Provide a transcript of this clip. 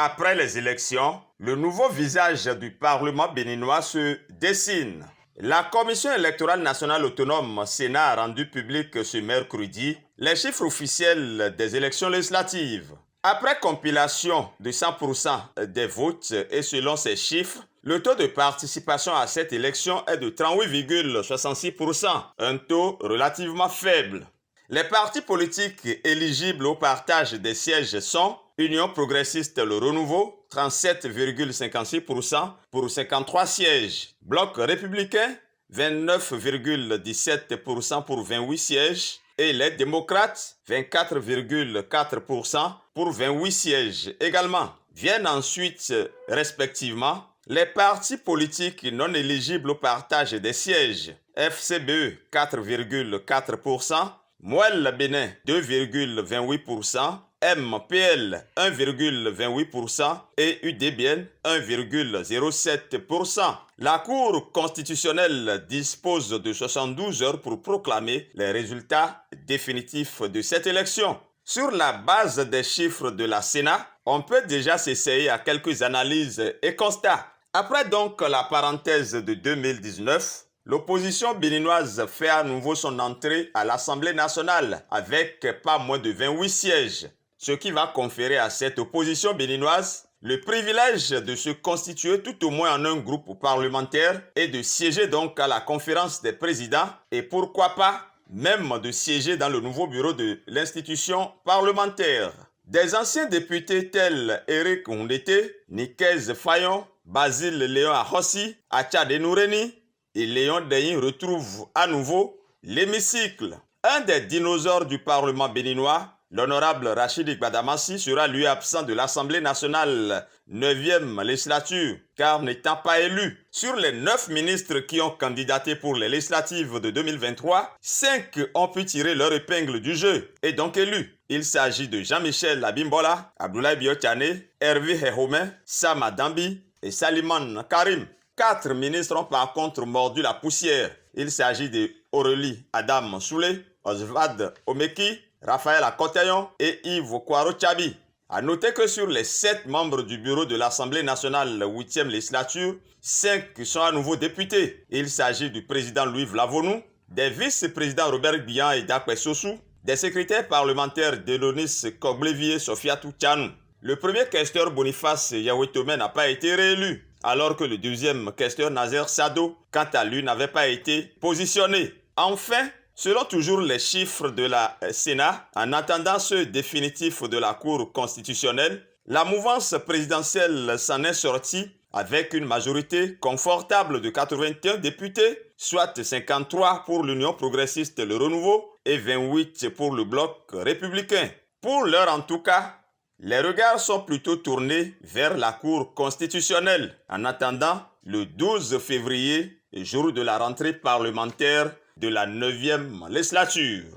Après les élections, le nouveau visage du Parlement béninois se dessine. La Commission électorale nationale autonome Sénat a rendu public ce mercredi les chiffres officiels des élections législatives. Après compilation de 100% des votes et selon ces chiffres, le taux de participation à cette élection est de 38,66%, un taux relativement faible. Les partis politiques éligibles au partage des sièges sont Union progressiste Le Renouveau, 37,56% pour 53 sièges. Bloc républicain, 29,17% pour 28 sièges. Et les démocrates, 24,4% pour 28 sièges également. Viennent ensuite, respectivement, les partis politiques non éligibles au partage des sièges. FCBE, 4,4%. Mouel Bénin, 2,28%. MPL, 1,28% et UDBN, 1,07%. La Cour constitutionnelle dispose de 72 heures pour proclamer les résultats définitifs de cette élection. Sur la base des chiffres de la Sénat, on peut déjà s'essayer à quelques analyses et constats. Après donc la parenthèse de 2019, l'opposition béninoise fait à nouveau son entrée à l'Assemblée nationale avec pas moins de 28 sièges, ce qui va conférer à cette opposition béninoise le privilège de se constituer tout au moins en un groupe parlementaire et de siéger donc à la conférence des présidents et pourquoi pas même de siéger dans le nouveau bureau de l'institution parlementaire. Des anciens députés tels Éric Ondete, Nikez Fayon, Basile Léon Ahossi, Acha Denoureni et Léon Deyi retrouvent à nouveau l'hémicycle. Un des dinosaures du Parlement béninois, l'honorable Rachid Gbadamassi, sera lui absent de l'Assemblée nationale 9e législature, car n'étant pas élu. Sur les 9 ministres qui ont candidaté pour les législatives de 2023, 5 ont pu tirer leur épingle du jeu et donc élus. Il s'agit de Jean-Michel Abimbola, Abdoulaye Biotane, Hervé Héhomé, Sam Adambi et Saliman Karim. 4 ministres ont par contre mordu la poussière. Il s'agit de Aurélie Adam Soulé, Oswald Omeki, Raphaël Akotayon et Yves Kwaro-Tchabi. A noter que sur les 7 membres du bureau de l'Assemblée nationale 8e législature, 5 sont à nouveau députés. Il s'agit du président Louis Vlavonou, des vice-présidents Robert Bihan et Dakwe Sossou, des secrétaires parlementaires Delonis Koglevier et Sofiatou Tchanou. Le premier questeur Boniface Yawetome n'a pas été réélu, alors que le deuxième questeur Nazer Sado, quant à lui, n'avait pas été positionné. Enfin, selon toujours les chiffres de la Sénat, en attendant ceux définitifs de la Cour constitutionnelle, la mouvance présidentielle s'en est sortie avec une majorité confortable de 81 députés, soit 53 pour l'Union progressiste Le Renouveau et 28 pour le Bloc républicain. Pour l'heure en tout cas, les regards sont plutôt tournés vers la Cour constitutionnelle en attendant le 12 février, jour de la rentrée parlementaire de la 9e législature.